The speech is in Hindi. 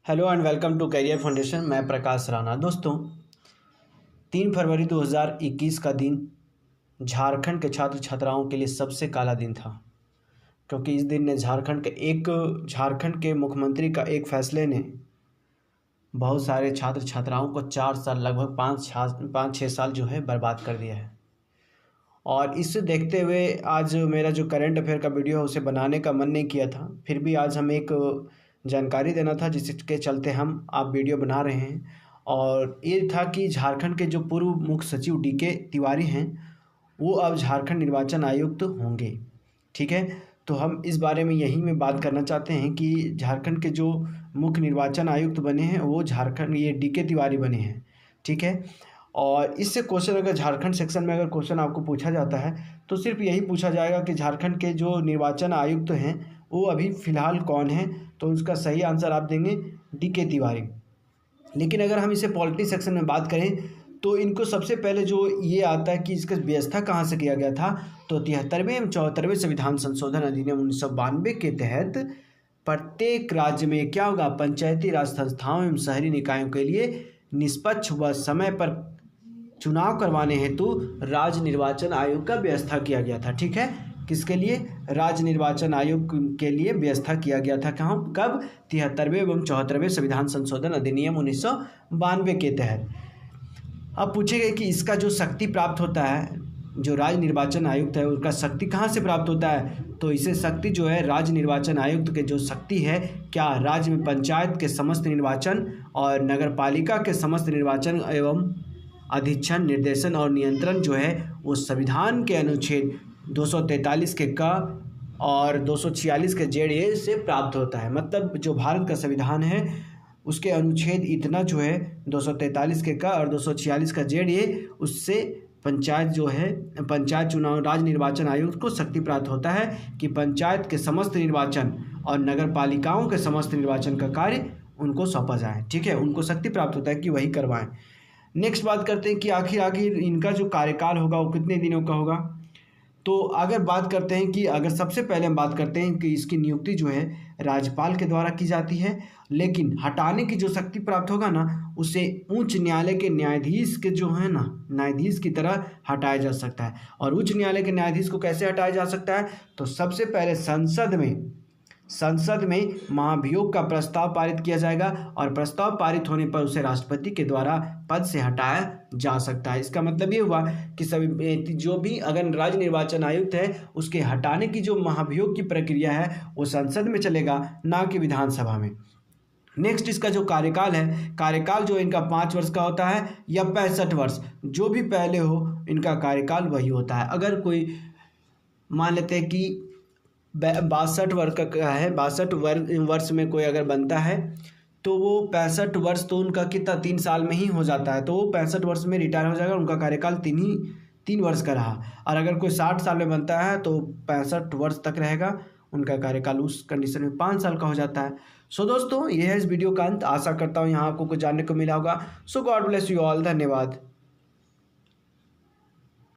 Hello and welcome to Career Foundation. मैं प्रकाश राणा। दोस्तों, 3 फरवरी 2021 का दिन झारखंड के छात्र छात्राओं के लिए सबसे काला दिन था, क्योंकि इस दिन ने झारखंड के मुख्यमंत्री का एक फैसले ने बहुत सारे छात्र छात्राओं को 4 साल, लगभग 5-6 साल जो है बर्बाद कर दिया है। और इसे देखते हुए आज मेरा जो करंट अफेयर का वीडियो है उसे बनाने का मन नहीं किया था, फिर भी आज हम एक जानकारी देना था जिसके चलते हम आप वीडियो बना रहे हैं। और ये था कि झारखंड के जो पूर्व मुख्य सचिव डीके तिवारी हैं वो अब झारखंड निर्वाचन आयुक्त होंगे। ठीक है, तो हम इस बारे में यहीं में बात करना चाहते हैं कि झारखंड के जो मुख्य निर्वाचन आयुक्त बने हैं वो ये डीके तिवारी बने हैं। ठीक है, और इससे क्वेश्चन अगर झारखंड सेक्शन में अगर क्वेश्चन आपको पूछा जाता है तो सिर्फ यही पूछा जाएगा कि झारखंड के जो निर्वाचन आयुक्त हैं वो अभी फ़िलहाल कौन है, तो उसका सही आंसर आप देंगे डीके तिवारी। लेकिन अगर हम इसे पॉलिटी सेक्शन में बात करें तो इनको सबसे पहले जो ये आता है कि इसका व्यवस्था कहाँ से किया गया था, तो 73वें एवं 74वें संविधान संशोधन अधिनियम 1992 के तहत प्रत्येक राज्य में क्या होगा, पंचायती राज संस्थाओं एवं शहरी निकायों के लिए निष्पक्ष व समय पर चुनाव करवाने हेतु राज्य निर्वाचन आयोग का व्यवस्था किया गया था। ठीक है, किसके लिए? राज्य निर्वाचन आयोग के लिए व्यवस्था किया गया था। कहाँ, कब? 73वें एवं 74वें संविधान संशोधन अधिनियम 1992 के तहत। अब पूछेगा कि इसका जो शक्ति प्राप्त होता है, जो राज्य निर्वाचन आयुक्त है उसका शक्ति कहाँ से प्राप्त होता है, तो इसे शक्ति जो है राज्य निर्वाचन आयुक्त के जो शक्ति है, क्या राज्य में पंचायत के समस्त निर्वाचन और नगर पालिका के समस्त निर्वाचन एवं अधीक्षण, निर्देशन और नियंत्रण जो है वो संविधान के अनुच्छेद 243 के क और 246 के जेड ए से प्राप्त होता है। मतलब जो भारत का संविधान है उसके अनुच्छेद इतना जो है 243 के क और 246 का जेड ए, उससे पंचायत चुनाव राज्य निर्वाचन आयुक्त को शक्ति प्राप्त होता है कि पंचायत के समस्त निर्वाचन और नगर पालिकाओं के समस्त निर्वाचन का कार्य उनको सौंपा जाए। ठीक है, उनको शक्ति प्राप्त होता है कि वही करवाएं। नेक्स्ट बात करते हैं कि आखिर इनका जो कार्यकाल होगा वो कितने दिनों का होगा। तो अगर बात करते हैं कि अगर सबसे पहले हम बात करते हैं कि इसकी नियुक्ति जो है राज्यपाल के द्वारा की जाती है, लेकिन हटाने की जो शक्ति प्राप्त होगा ना उसे उच्च न्यायालय के न्यायाधीश के जो है ना न्यायाधीश की तरह हटाया जा सकता है। और उच्च न्यायालय के न्यायाधीश को कैसे हटाया जा सकता है, तो सबसे पहले संसद में महाभियोग का प्रस्ताव पारित किया जाएगा और प्रस्ताव पारित होने पर उसे राष्ट्रपति के द्वारा पद से हटाया जा सकता है। इसका मतलब ये हुआ कि सभी जो भी अगर राज्य निर्वाचन आयुक्त है उसके हटाने की जो महाभियोग की प्रक्रिया है वो संसद में चलेगा, ना कि विधानसभा में। नेक्स्ट, इसका जो कार्यकाल जो इनका 5 वर्ष का होता है या 65 वर्ष, जो भी पहले हो इनका कार्यकाल वही होता है। अगर कोई मान लेते हैं कि 62 वर्ष का है, 62 वर्ष में कोई अगर बनता है तो वो 65 वर्ष तो उनका कितना 3 साल में ही हो जाता है, तो वो 65 वर्ष में रिटायर हो जाएगा, उनका कार्यकाल 3 वर्ष का रहा। और अगर कोई 60 साल में बनता है तो 65 वर्ष तक रहेगा, उनका कार्यकाल उस कंडीशन में 5 साल का हो जाता है। सो दोस्तों, ये है इस वीडियो का अंत। आशा करता हूँ यहाँ आपको कुछ जानने को मिला होगा। सो गॉड ब्लेस यू ऑल। धन्यवाद।